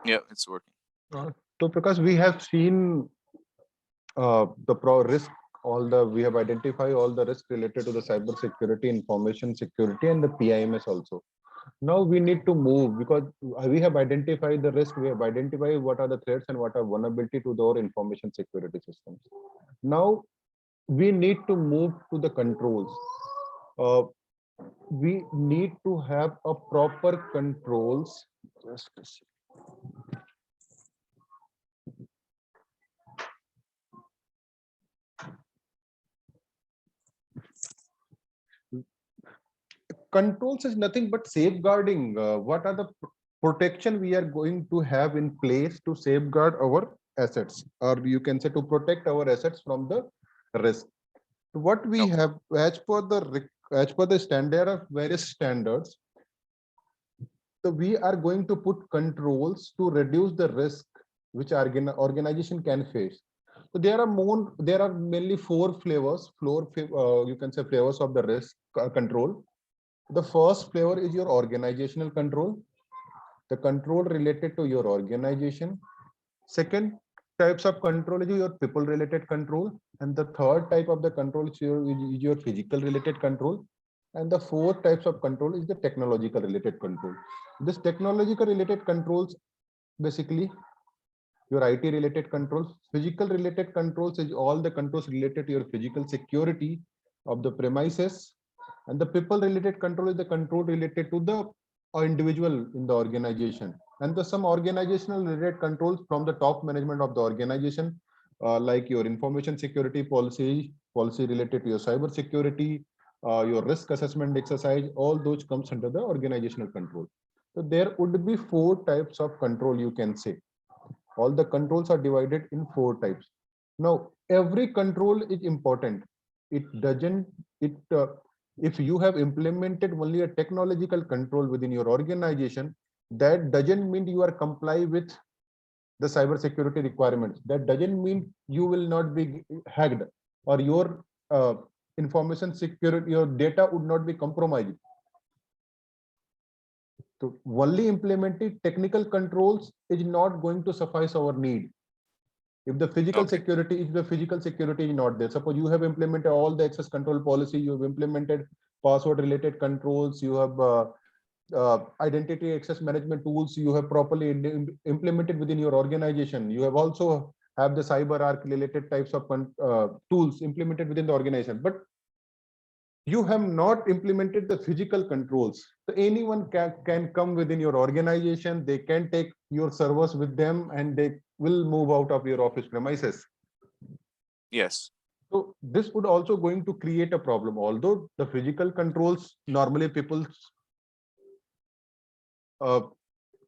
Yeah, it's working. So because we have seen the risk, we have identified all the risk related to the cyber security, information security, and the PIMS also. Now we need to move because we have identified the risk, we have identified what are the threats and what are vulnerability to our information security systems. Now we need to move to the controls. Uh, we need to have a proper controls. Just a second. Controls is nothing but safeguarding. What are the protection we are going to have in place to safeguard our assets, or you can say to protect our assets from the risk. What we have as per the standard of various standards, so we are going to put controls to reduce the risk which organization can face. So there are mainly four flavors, you can say flavors of the risk control. The first flavor is your organizational control, the control related to your organization. Second types of control is your people related control, and the third type of the control is your physical related control, and the fourth types of control is the technological related control. This technological related controls basically your IT related controls. Physical related controls is all the controls related to your physical security of the premises, and the people related control is the control related to the individual in the organization, and the some organizational related controls from the top management of the organization, like your information security policy related to your cyber security, your risk assessment exercise. All those comes under the organizational control. So there would be four types of control, you can say. All the controls are divided in four types. Now every control is important. It doesn't it If you have implemented only a technological control within your organization, that doesn't mean you are comply with the cyber security requirements. That doesn't mean you will not be hacked, or your information security, your data would not be compromised. So only implementing technical controls is not going to suffice our need. If the physical security, is not there, suppose you have implemented all the access control policy, you have implemented password related controls, you have identity access management tools, you have properly implemented within your organization, you have also have the cyber arc related types of tools implemented within the organization, but you have not implemented the physical controls. So anyone can come within your organization, they can take your servers with them, and they will move out of your office premises. Yes. So this would also going to create a problem. Although the physical controls, normally people,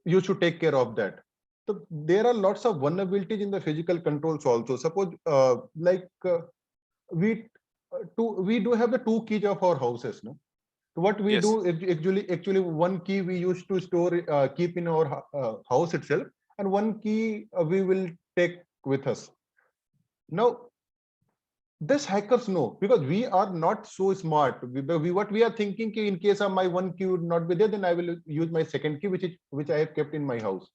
you should take care of that. So there are lots of vulnerabilities in the physical controls also. Suppose we do have the two keys of our houses, no? So what we do is actually one key we used to store keep in our house itself, and one key we will take with us. Now this hackers know, because we are not so smart. What we are thinking, in case of my one key would not be there, then I will use my second key, which I have kept in my house.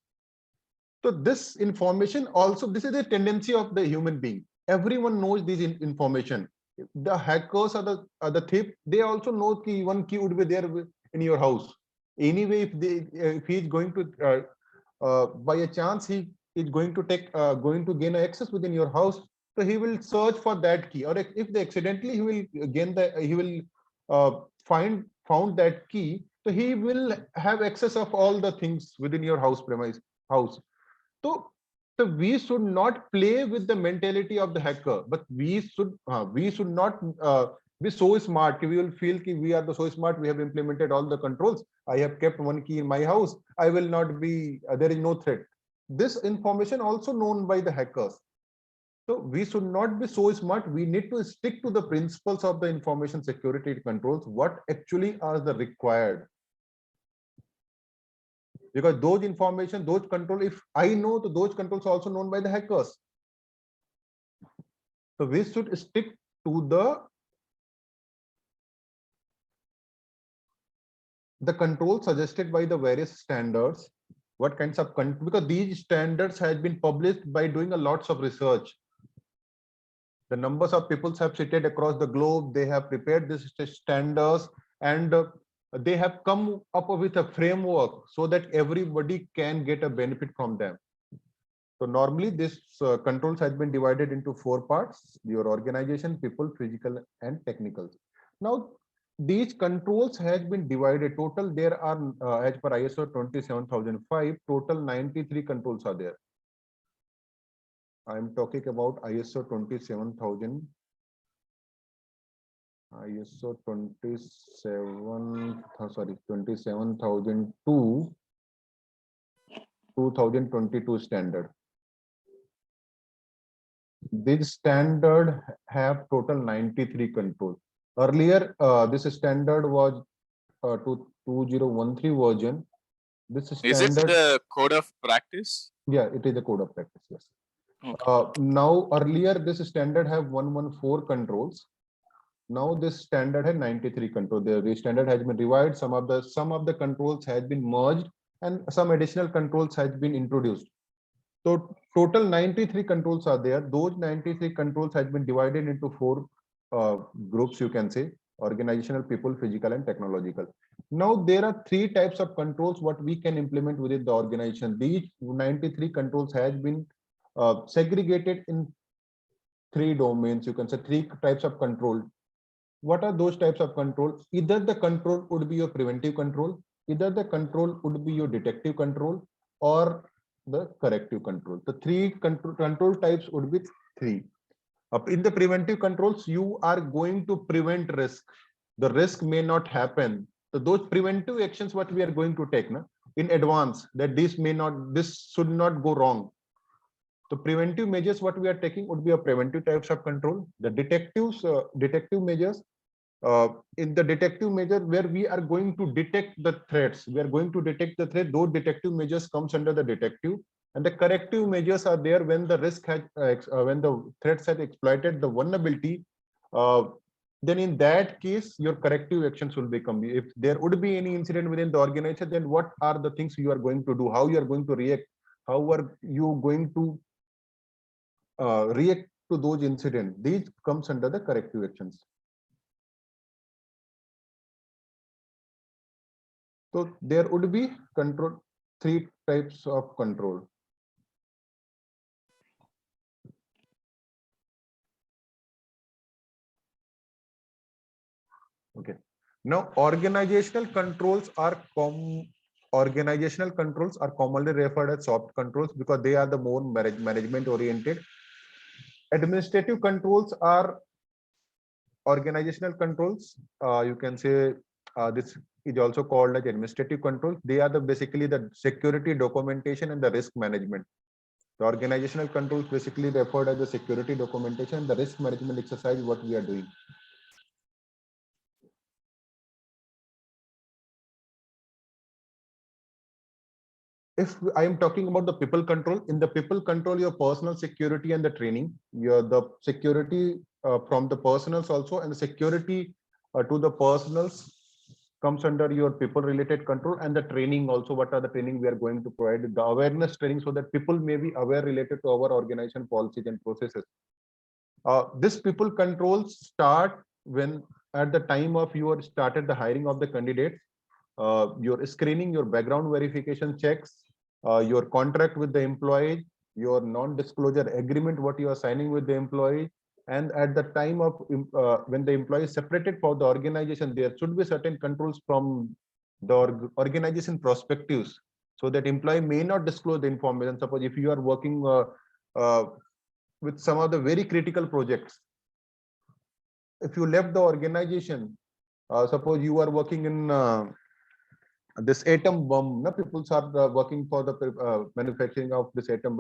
So this information also, this is a tendency of the human being. Everyone knows this information. The hackers or the thief, they also know key one key would be there in your house. Anyway, if he is going to by a chance he is going to gain access within your house, so he will search for that key, or if they accidentally he will found that key, so he will have access of all the things within your house. So, we should not play with the mentality of the hacker, but we should not be so smart. We will feel that we are so smart. We have implemented all the controls. I have kept one key in my house. I will not be. There is no threat. This information also known by the hackers. So we should not be so smart. We need to stick to the principles of the information security controls. What actually are the required? Because those information, those control, if I know, so those controls are also known by the hackers. So we should stick to the the control suggested by the various standards, what kinds of because these standards has been published by doing a lots of research. The numbers of people have cited across the globe, they have prepared these standards, and they have come up with a framework so that everybody can get a benefit from them. So normally this controls has been divided into 4 parts: your organization, people, physical, and technical. Now these controls has been divided. Total there are, as per ISO 27005, total 93 controls are there. I am talking about ISO 27000, ISO 27002 2022 standard. This standard have total 93 controls. Earlier, this standard was 2013 version. This Is it standard, the code of practice? yeah, it is a code of practice. Yes. Okay. Now earlier this standard have 114 controls. Now this standard has 93 controls. The standard has been revised. Some of the controls has been merged, and some additional controls has been introduced. So total 93 controls are there. Those 93 controls has been divided into 4 groups, you can say: organizational, people, physical, and technological. Now there are 3 types of controls what we can implement within the organization. These 93 controls has been segregated in 3 domains, you can say 3 types of control. What are those types of control? Either the control would be your preventive control, either the control would be your detective control, or the corrective control. The 3 control types would be 3. In the preventive controls, you are going to prevent risk. The risk may not happen. So those preventive actions what we are going to take in advance, that this should not go wrong. So preventive measures what we are taking would be a preventive types of control. The detective measures, in the detective measure where we are going to detect the threats, those detective measures comes under the detective. And the corrective measures are there when the risk has when the threats have exploited the vulnerability. Then in that case your corrective actions will become, if there would be any incident within the organization, then what are the things you are going to do, how you are going to react, how are you going to react to those incidents. These comes under the corrective actions. So there would be control, 3 types of control. Okay. Now organizational controls are commonly referred as soft controls because they are the more management oriented. Administrative controls are organizational controls. You can say this is also called as administrative controls. They are basically the security, documentation, and the risk management. The organizational controls basically referred as the security, documentation, and the risk management exercise what we are doing. If I am talking about the people control, in the people control, your personal security and the training, the security from the personals also, and the security to the personals comes under your people related control, and the training also. What are the training we are going to provide? The awareness training, so that people may be aware related to our organization policies and processes. This people controls start when at the time of your started the hiring of the candidates, your screening, your background verification checks, your contract with the employee, your non-disclosure agreement, what you are signing with the employee, and at the time of when the employee is separated for the organization, there should be certain controls from the organization perspectives, so that employee may not disclose the information. Suppose if you are working with some of the very critical projects, if you left the organization, suppose you are working in this atom bomb, no, people are working for the manufacturing of this atom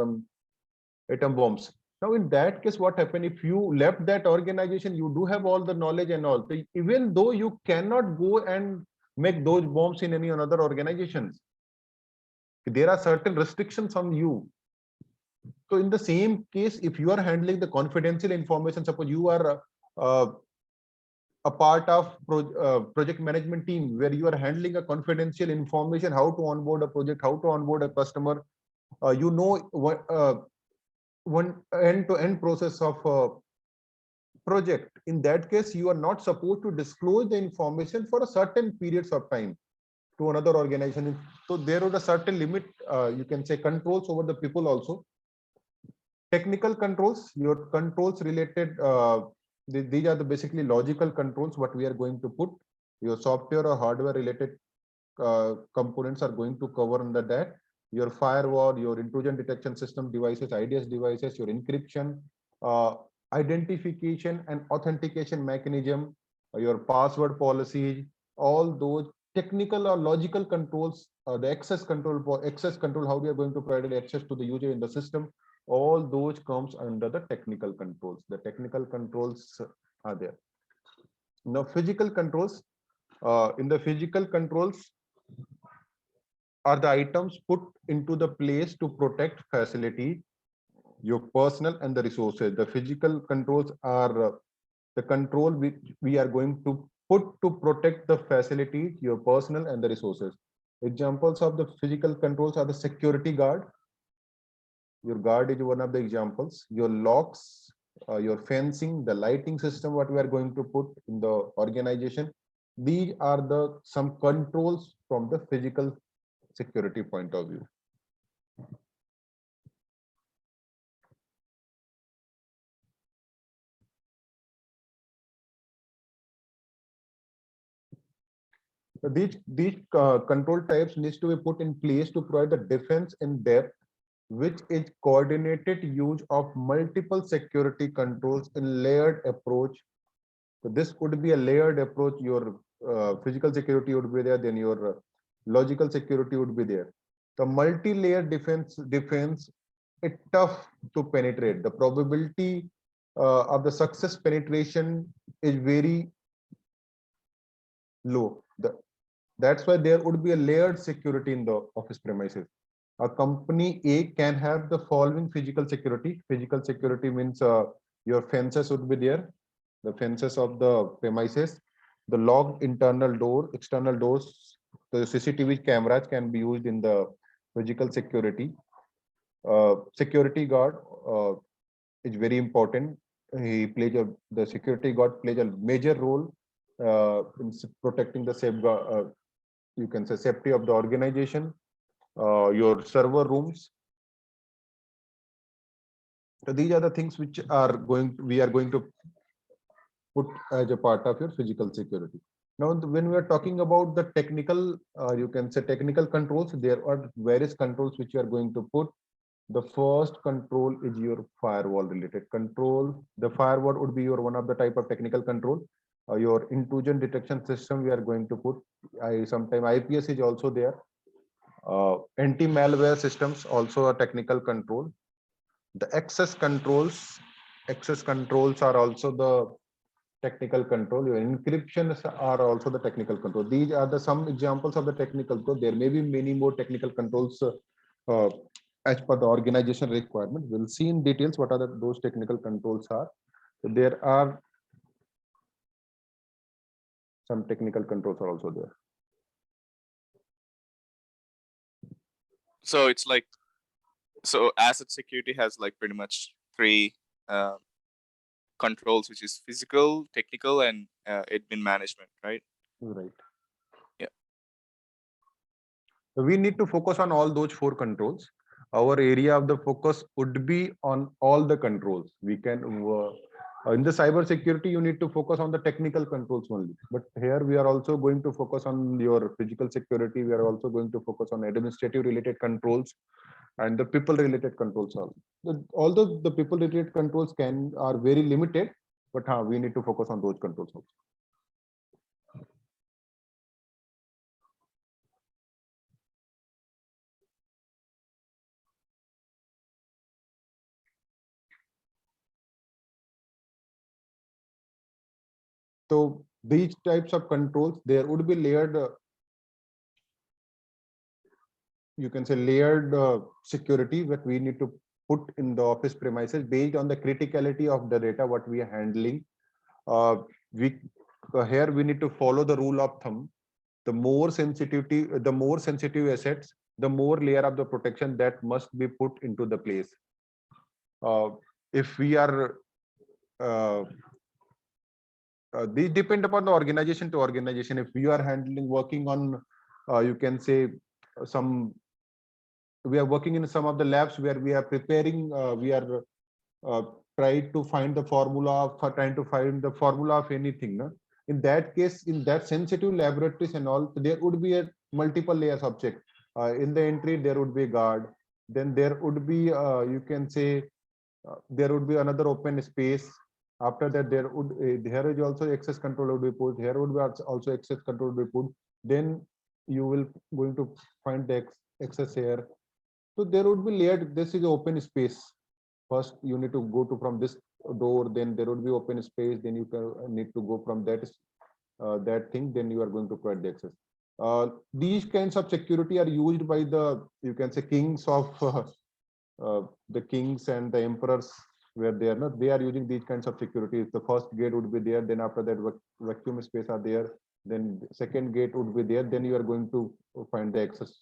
bombs. Now in that case, what happened, if you left that organization, you do have all the knowledge and all, so even though you cannot go and make those bombs in any another organizations, there are certain restrictions on you. So in the same case, if you are handling the confidential information, suppose you are a part of project management team where you are handling a confidential information, how to onboard a project, how to onboard a customer. You know what one end-to-end process of project. In that case, you are not supposed to disclose the information for a certain periods of time to another organization. So there was a certain limit, you can say controls over the people also. Technical controls, your controls related, these are the basically logical controls what we are going to put. Your software or hardware related components are going to cover under that. Your firewall, your intrusion detection system devices, IDS devices, your encryption, uh, identification and authentication mechanism, your password policies, all those technical or logical controls, the access control, how we are going to provide access to the user in the system, all those comes under the technical controls. The technical controls are there. Now physical controls, in the physical controls are the items put into the place to protect facility, your personnel and the resources. The physical controls are the control which we are going to put to protect the facility, your personnel and the resources. Examples of the physical controls are the security guard. Your guard is one of the examples. Your locks, your fencing, the lighting system, what we are going to put in the organization. These are the some controls from the physical security point of view. So these control types needs to be put in place to provide the defense in depth, which is coordinated use of multiple security controls in layered approach. So this would be a layered approach. Your physical security would be there, then your logical security would be there. The multi-layered defense it's tough to penetrate. The probability of the success penetration is very low. That's why there would be a layered security in the office premises. A company A can have the following physical security. Physical security means your fences would be there, the fences of the premises, the locked internal door, external doors, the CCTV cameras can be used in the physical security. Security guard is very important. The security guard plays a major role in protecting the safeguard, you can say safety of the organization, your server rooms. So these are the things which are we are going to put as a part of your physical security. Now, when we are talking about the technical, you can say technical controls, there are various controls which you are going to put. The first control is your firewall related control. The firewall would be your one of the type of technical control. Your intrusion detection system we are going to put. Sometime IPS is also there. Anti-malware systems also a technical control. The access controls are also the technical control. Your encryptions are also the technical control. These are the some examples of the technical control. There may be many more technical controls uh, as per the organization requirement. We'll see in details what are those technical controls are. So there are some technical controls are also there. So it's like, so asset security has like pretty much three controls, which is physical, technical, and admin management, right? Right. Yeah. So we need to focus on all those four controls. Our area of the focus would be on all the controls. We can in the cyber security, you need to focus on the technical controls only. But here we are also going to focus on your physical security. We are also going to focus on administrative related controls and the people related controls also. Although the people related controls are very limited, but we need to focus on those controls also. So these types of controls, there would be layered, you can say layered security that we need to put in the office premises based on the criticality of the data what we are handling. We So here we need to follow the rule of thumb. The more sensitive assets, the more layer of the protection that must be put into the place. Uh, if we are these depend upon the organization to organization. If you are working on, you can say some, we are working in some of the labs where we are preparing, we are uh, trying to find the formula for trying to find the formula of anything. No? In that case, in that sensitive laboratories and all, there would be a multiple layers object. In the entry, there would be a guard. Then there would be, you can say, there would be another open space. After that, there is also access control would be put. Here would be also access control would be put. Then you will going to find the access here. So there would be layered. This is open space. First, you need to go to from this door. Then there would be open space. Then you can need to go from that thing. Then you are going to provide the access. These kinds of security are used by the, you can say, kings of the kings and the emperors, where they are not, they are using these kinds of security. The first gate would be there, then after that vacuum space are there, then second gate would be there, then you are going to find the access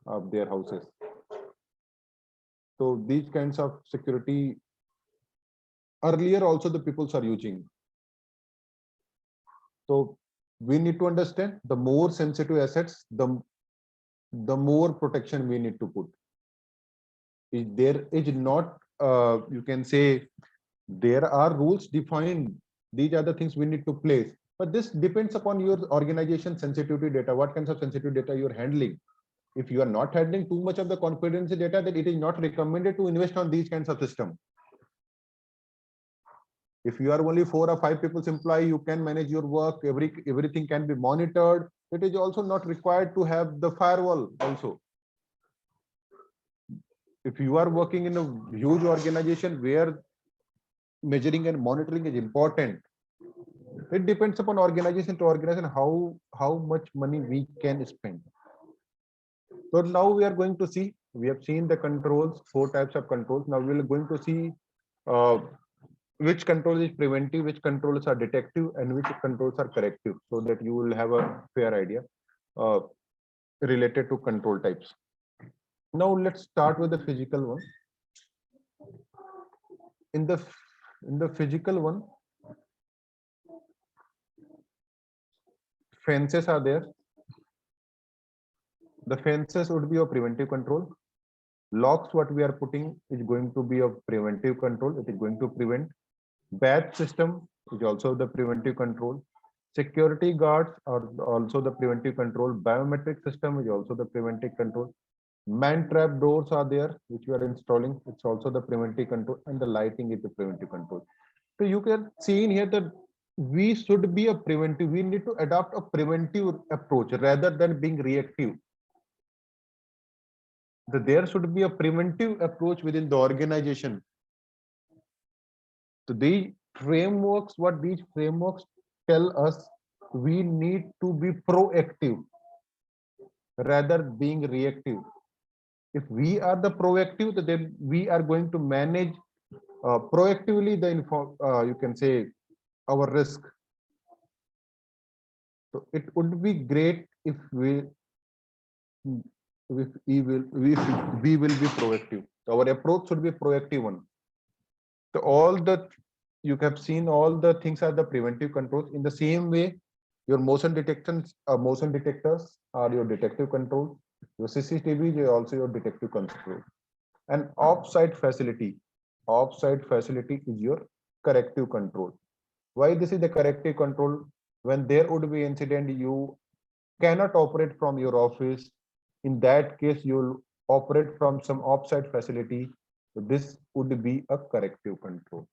of their houses. So these kinds of security earlier also the peoples are using. So we need to understand, the more sensitive assets, the more protection we need to put. There is not, you can say, there are rules defined. These are the things we need to place. But this depends upon your organization sensitivity data, what kinds of sensitive data you're handling. If you are not handling too much of the confidential data, then it is not recommended to invest on these kinds of system. If you are only 4 or 5 people's employee, you can manage your work, everything can be monitored. It is also not required to have the firewall also. If you are working in a huge organization where measuring and monitoring is important, it depends upon organization to organization how much money we can spend. So now we are going to see, we have seen the controls, 4 types of controls. Now we are going to see which control is preventive, which controls are detective, and which controls are corrective, so that you will have a fair idea related to control types. Now let's start with the physical one. In the physical one, fences are there. The fences would be a preventive control. Locks, what we are putting, is going to be a preventive control. It is going to prevent. Batch system is also the preventive control. Security guards are also the preventive control. Biometric system is also the preventive control. Man trap doors are there, which we are installing. It's also the preventive control, and the lighting is the preventive control. So you can see in here that we should be a preventive. We need to adopt a preventive approach rather than being reactive. There should be a preventive approach within the organization. So the frameworks, what these frameworks tell us, we need to be proactive rather being reactive. If we are the proactive, then we are going to manage proactively the you can say our risk. So it would be great if we will be proactive. Our approach should be proactive one. So all the, you have seen all the things are the preventive controls. In the same way, your motion detectors are your detective control. Your CCTV is also your detective control. And offsite facility is your corrective control. Why this is the corrective control? When there would be incident, you cannot operate from your office. In that case, you'll operate from some offsite facility. So this would be a corrective control.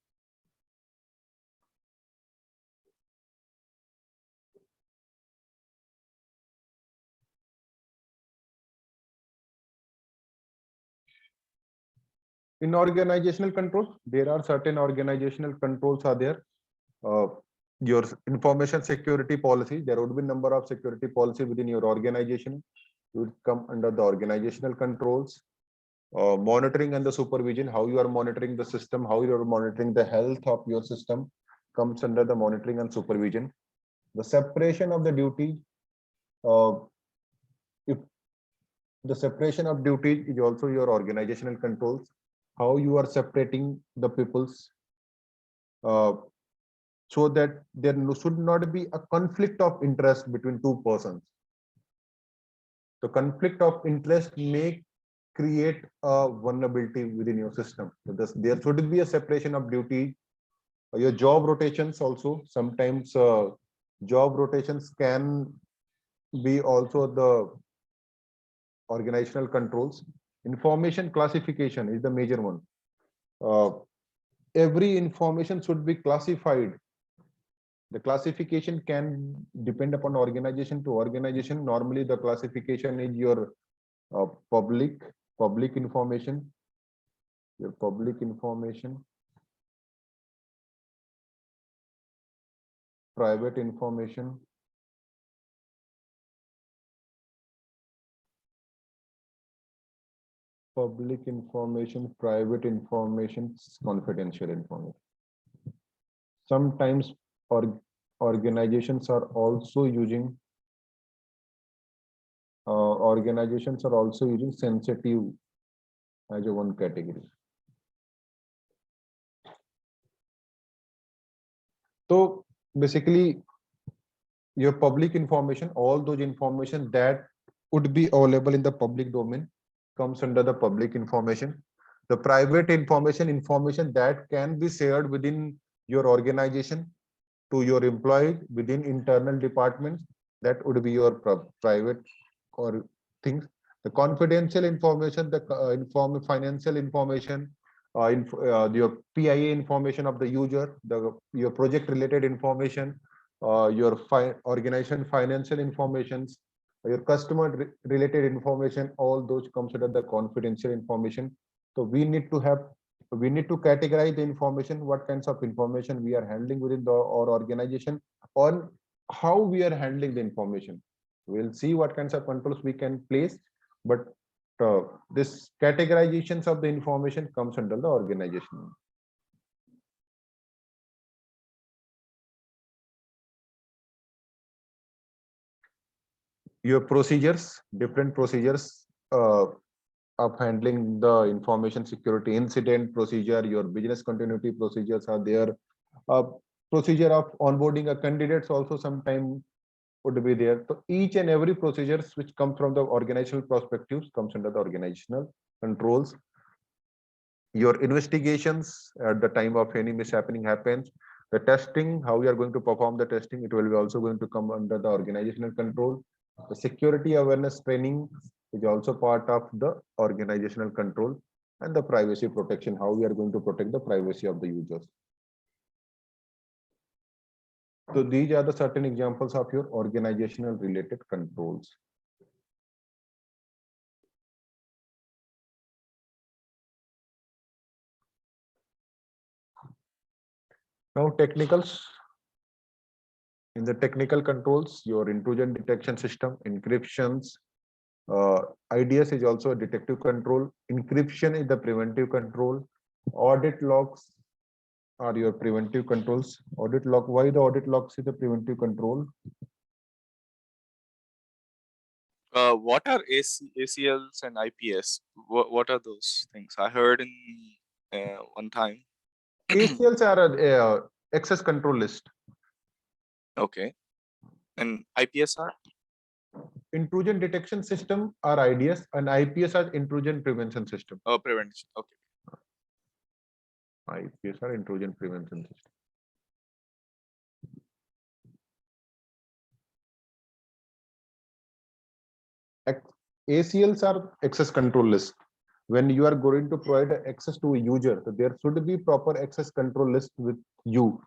In organizational control, there are certain organizational controls are there. Your information security policy, there would be number of security policy within your organization. You would come under the organizational controls. Monitoring and the supervision, how you are monitoring the system, how you are monitoring the health of your system, comes under the monitoring and supervision. The separation of the duty, uh, if the separation of duties is also your organizational controls, how you are separating the peoples, uh, so that there should not be a conflict of interest between two persons. The conflict of interest may create a vulnerability within your system. So there should be a separation of duty. Your job rotations also, sometimes job rotations can be also the organizational controls. Information classification is the major one. Uh, every information should be classified. The classification can depend upon organization to organization. Normally, the classification is your public information, your public information, private information, public information, private information, confidential information. Sometimes organizations are also using sensitive as a one category. So basically, your public information, all those information that would be available in the public domain, comes under the public information. The private information that can be shared within your organization to your employees within internal departments, that would be your private or things. The confidential information, the financial information, your PIA information of the user, your project related information, your organization financial informations, your customer related information, all those comes under the confidential information. So we need to categorize the information, what kinds of information we are handling within our organization, on how we are handling the information. We'll see what kinds of controls we can place, but this categorizations of the information comes under the organization. Your procedures, different procedures of handling the information security, incident procedure, your business continuity procedures are there. Procedure of onboarding a candidates also sometime would be there. So each and every procedures which come from the organizational perspectives comes under the organizational controls. Your investigations at the time of any mishappening happens. The testing, how we are going to perform the testing, it will be also going to come under the organizational control. The security awareness training is also part of the organizational control, and the privacy protection, how we are going to protect the privacy of the users. So these are the certain examples of your organizational related controls. Now technicals. In the technical controls, your intrusion detection system, encryptions, IDS is also a detective control. Encryption is the preventive control. Audit logs are your preventive controls. Audit log. Why the audit logs is the preventive control? What are ACLs and IPS? What are those things? I heard in one time. ACLs are a access control list. Okay. And IPS are? Intrusion detection system are IDS, and IPS are intrusion prevention system. Oh, prevention. Okay. IPS are intrusion prevention system. ACLs are access control list. When you are going to provide access to a user, there should be proper access control list with you.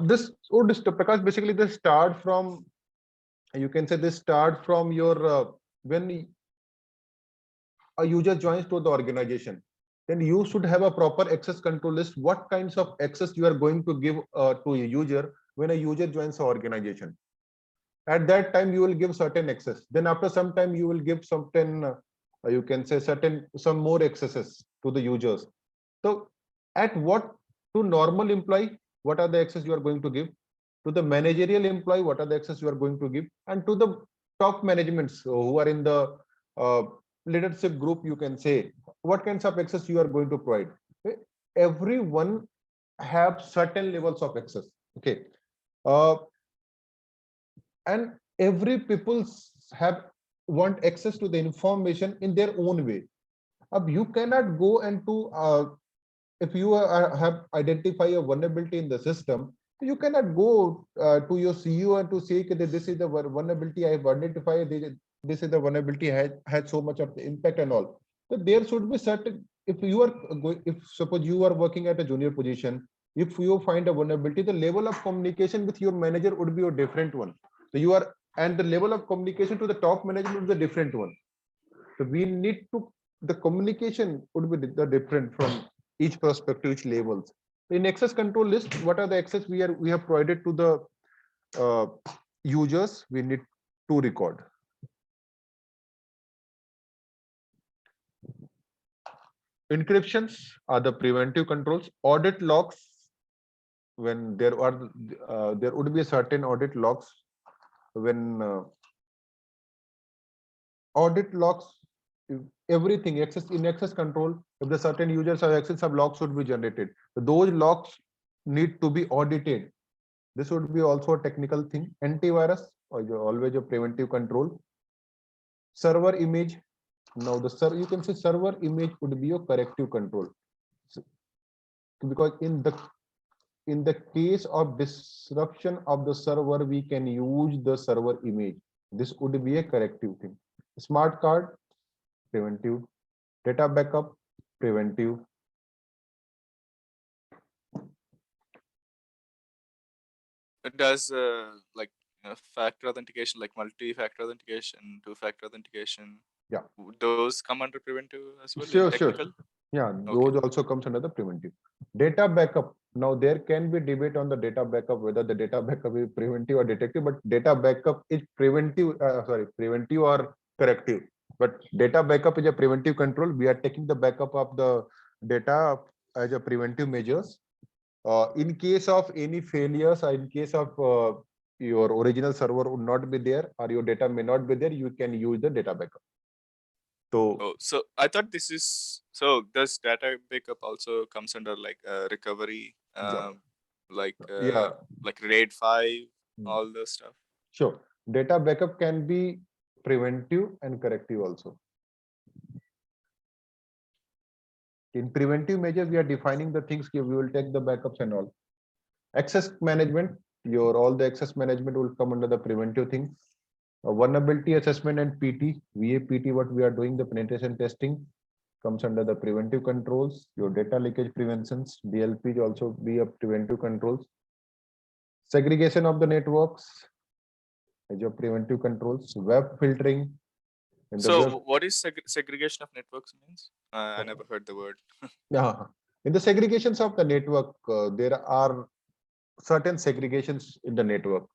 This would because basically they start from, you can say this start from your when a user joins to the organization, then you should have a proper access control list. What kinds of access you are going to give to a user when a user joins the organization? At that time you will give certain access, then after some time you will give certain you can say some more accesses to the users. So at what, to normal employee, what are the access you are going to give? To the managerial employee, what are the access you are going to give, and to the top managements who are in the uh, leadership group, you can say what kinds of access you are going to provide. Okay? Everyone have certain levels of access. Okay, uh, and every people have want access to the information in their own way. You cannot go into if you have identify a vulnerability in the system, you cannot go to your CEO and to say that this is the vulnerability I have identified. This is the vulnerability had so much of the impact and all. So there should be certain. If you are if suppose you are working at a junior position, if you find a vulnerability, the level of communication with your manager would be a different one. So you are, and the level of communication to the top management would be a different one. So we need to, the communication would be the different from each perspective, each levels. In access control list, what are the access we have provided to the uh, users? We need to record. Encryptions are the preventive controls. Audit logs, when there are there would be a certain audit logs when audit logs, everything access in access control, if the certain users have access, some logs should be generated. Those logs need to be audited. This would be also a technical thing. Antivirus, or always a preventive control. Server image, now the server, you can say server image would be a corrective control. So, because in the case of disruption of the server, we can use the server image. This would be a corrective thing. Smart card, preventive. Data backup, preventive. Does like factor authentication, like multi-factor authentication, two-factor authentication, Yeah, those come under preventive as well in sure. technical? Yeah, Okay. those also comes under the preventive. Data backup. Now there can be debate on the data backup, whether the data backup is preventive or detective, but data backup is preventive, preventive or corrective. But data backup is a preventive control. We are taking the backup of the data as a preventive measures. In case of any failures, or in case of your original server would not be there or your data may not be there, you can use the data backup. So Oh, so I thought this is, so does data backup also comes under like recovery, yeah, like yeah, RAID 5, mm, all the stuff? sure. Data backup can be preventive and corrective also. In preventive measures, we are defining the things we will take the backups and all. Access management, your all the access management will come under the preventive thing. Vulnerability assessment and PT, VAPT, what we are doing, the penetration testing comes under the preventive controls. Your data leakage preventions, DLP also be a preventive controls. Segregation of the networks as your preventive controls. Web filtering in the So web. what is segregation of networks means? I never heard the word. Yeah. In the segregations of the network, there are certain segregations in the network.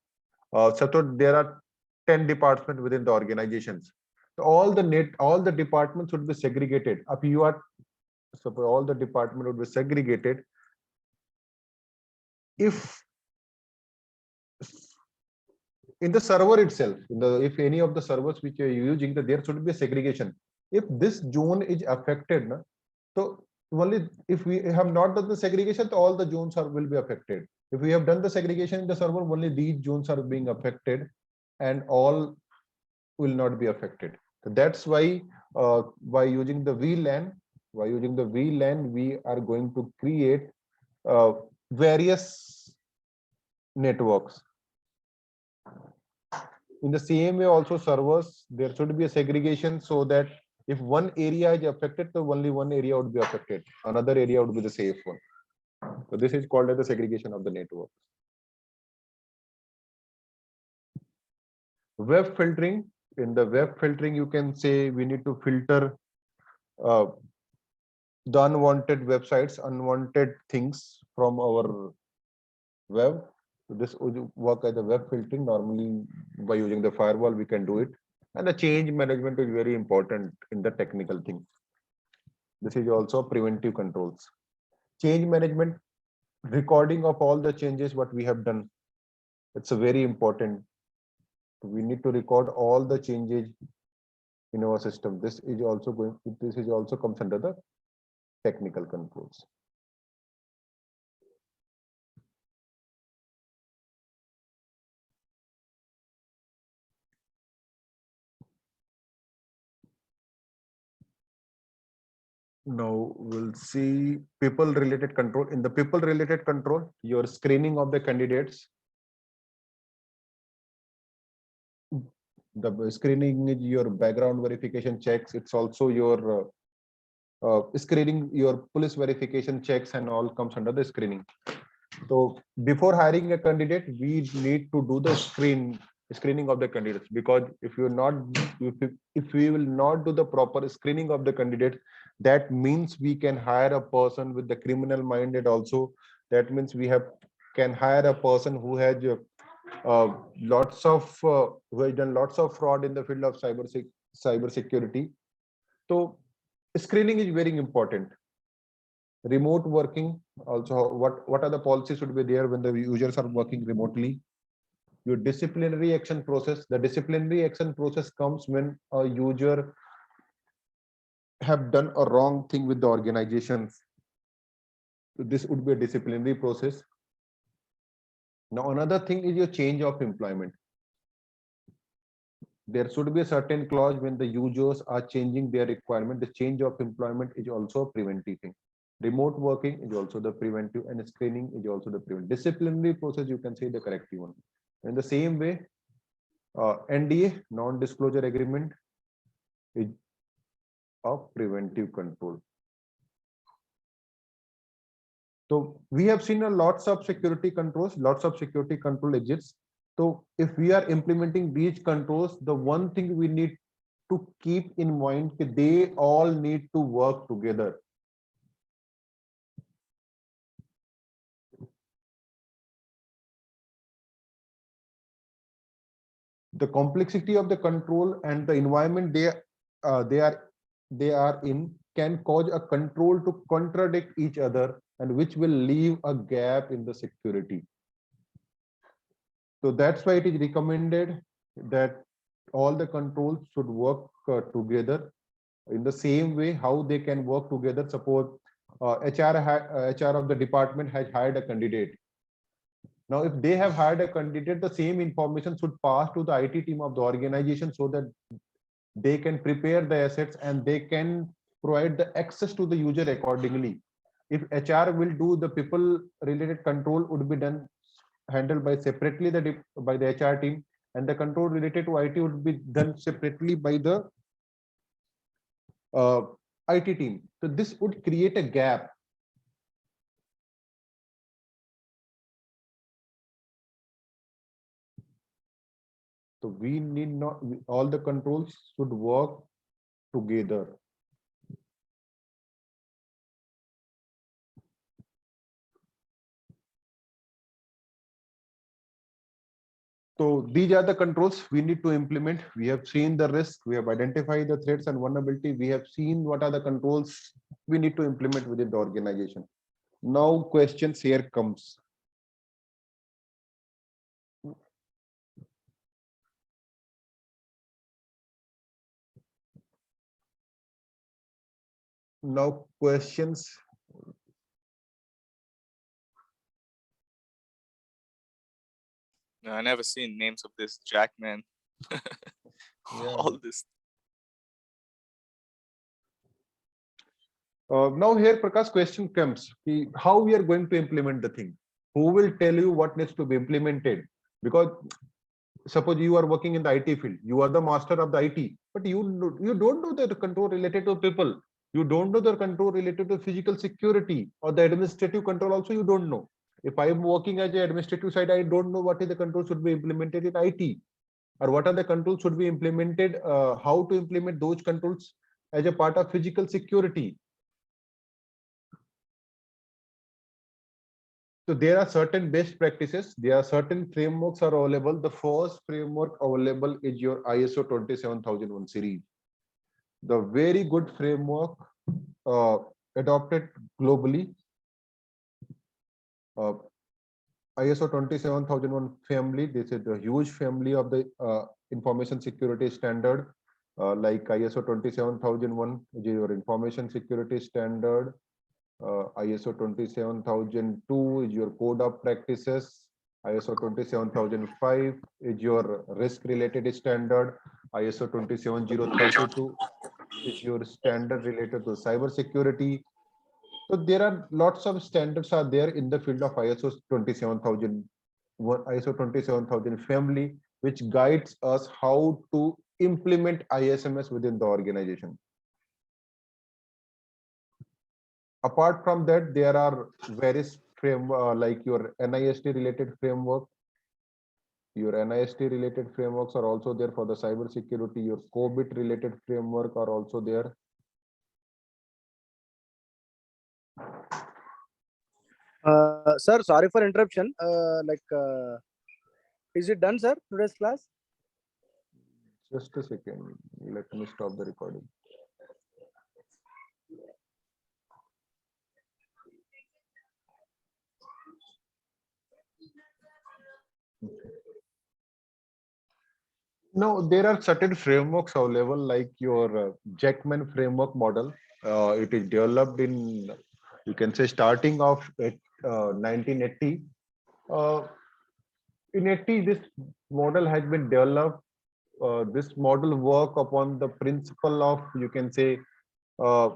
So there are 10 departments within the organizations. So all the departments would be segregated. If you are, so all the department would be segregated. If in the server itself, if any of the servers which you are using, there should be a segregation. If this zone is affected, na, so only if we have not done the segregation, all the zones will be affected. If we have done the segregation in the server, only these zones are being affected, and all will not be affected. So that's why by using the VLAN, we are going to create uh, various networks. In the same way, also servers, there should be a segregation so that if one area is affected, so only one area would be affected. Another area would be the safe one. So this is called as the segregation of the network. Web filtering. In the web filtering, you can say we need to filter uh, the unwanted websites, unwanted things from our web. So this would work as a web filtering. Normally, by using the firewall, we can do it. And the change management is very important in the technical thing. This is also preventive controls. Change management, recording of all the changes what we have done. It's a very important. We need to record all the changes in our system. This is also going. This is also comes under the technical controls. Now we'll see people related control. In the people related control, your screening of the candidates. The screening is your background verification checks. It's also your screening, your police verification checks and all comes under the screening. So before hiring a candidate, we need to do the screening of the candidates, because if you're not, if we will not do the proper screening of the candidate, that means we can hire a person with the criminal minded also. That means we can hire a person who has who has done lots of fraud in the field of cyber security. So screening is very important. Remote working also, what are the policies should be there when the users are working remotely? Your disciplinary action process. The disciplinary action process comes when a user have done a wrong thing with the organization. So this would be a disciplinary process. Now another thing is your change of employment. There should be a certain clause when the users are changing their requirement. The change of employment is also a preventive thing. Remote working is also the preventive, and screening is also the preventive. Disciplinary process, you can say the corrective one. In the same way, NDA, non-disclosure agreement, is a preventive control. So we have seen a lots of security controls, lots of security control exists. So if we are implementing these controls, the one thing we need to keep in mind that they all need to work together. The complexity of the control and the environment they are in can cause a control to contradict each other, and which will leave a gap in the security. So that's why it is recommended that all the controls should work together in the same way. How they can work together? Suppose HR of the department has hired a candidate. Now, if they have hired a candidate, the same information should pass to the IT team of the organization so that they can prepare the assets and they can provide the access to the user accordingly. If HR will do the people related control, would be done handled by separately by the HR team, and the control related to IT would be done separately by the IT team. So this would create a gap. So we need not, all the controls should work together. So these are the controls we need to implement. We have seen the risk, we have identified the threats and vulnerability. We have seen what are the controls we need to implement within the organization. Now questions here comes. Now questions. No, I never seen names of this Jackman. All this. Now here Prakash question comes, how we are going to implement the thing? Who will tell you what needs to be implemented? Because suppose you are working in the IT field, you are the master of the IT, but you don't know the control related to people. You don't know the control related to physical security or the administrative control also you don't know. If I am working as an administrative side, I don't know what is the control should be implemented in IT, or what are the controls should be implemented, how to implement those controls as a part of physical security. So there are certain best practices. There are certain frameworks are available. The first framework available is your ISO 27001 series. The very good framework adopted globally. ISO 27001 family. This is the huge family of the information security standard, like ISO 27001 is your information security standard. ISO 27002 is your code of practices. ISO 27005 is your risk related standard. ISO 27032 is your standard related to cyber security. So there are lots of standards are there in the field of ISO 27000, ISO 27000 family, which guides us how to implement ISMS within the organization. Apart from that, there are various framework like your NIST related framework. Your NIST related frameworks are also there for the cyber security. Your COVID related framework are also there. Sir, sorry for interruption. Is it done, sir? Today's class? Just a second. Let me stop the recording. No, there are certain frameworks available, like your Jackman framework model. It is developed in, you can say, starting of 1980. In 80, this model has been developed. This model work upon the principle of, you can say, uh,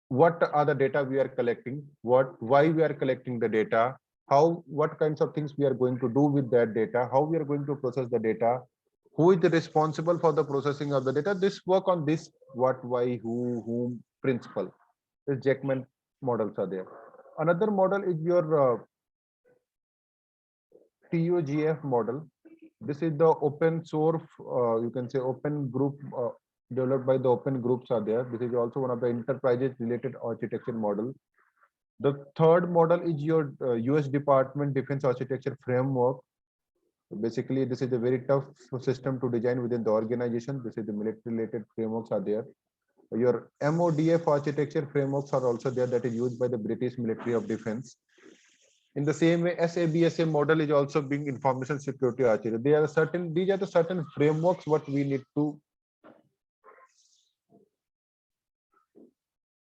what are the data we are collecting, why we are collecting the data, what kinds of things we are going to do with that data, how we are going to process the data, who is responsible for the processing of the data. This work on this what, why, who, whom principle. This Jackman models are there. Another model is your TOGF model. This is the open source, you can say open group, developed by the open groups are there. This is also one of the enterprises related architecture model. The third model is your US Department Defense Architecture Framework. Basically, this is a very tough system to design within the organization. This is the military related frameworks are there. Your MODF architecture frameworks are also there, that is used by the British Military of Defense. In the same way, SABSA model is also being information security architecture. These are the certain frameworks what we need to.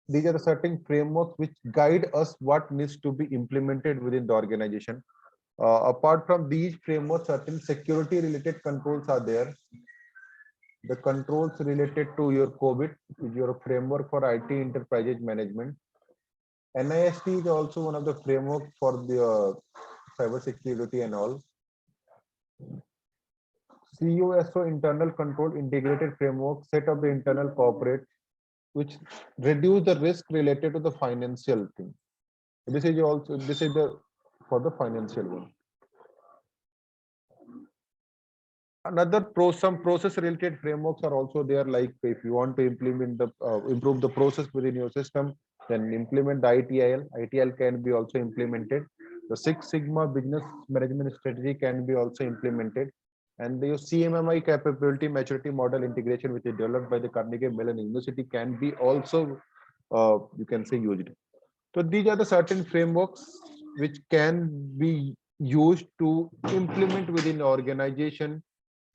These are the certain frameworks which guide us what needs to be implemented within the organization. Apart from these frameworks, certain security related controls are there. The controls related to your COVID is your framework for IT enterprise management. NIST is also one of the framework for the cyber security and all. COSO internal control integrated framework set up the internal corporate, which reduce the risk related to the financial thing. This is the for the financial one. Some process related frameworks are also there, like if you want to implement the improve the process within your system, then implement the ITIL can be also implemented. The Six Sigma business management strategy can be also implemented, and the CMMI capability maturity model integration, which is developed by the Carnegie Mellon University, can be also you can say used. So these are the certain frameworks which can be used to implement within the organization,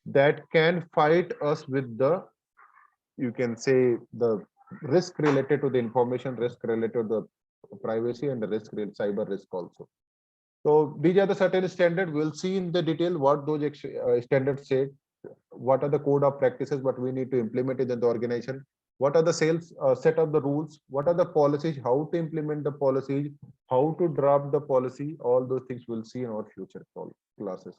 that can fight us with the, you can say, the risk related to the information, risk related to the privacy, and the cyber risk also. So these are the certain standards. We'll see in the detail what those standards say, what are the code of practices what we need to implement in the organization, what are the sales set of the rules, what are the policies, how to implement the policies, how to draft the policy. All those things we'll see in our future classes.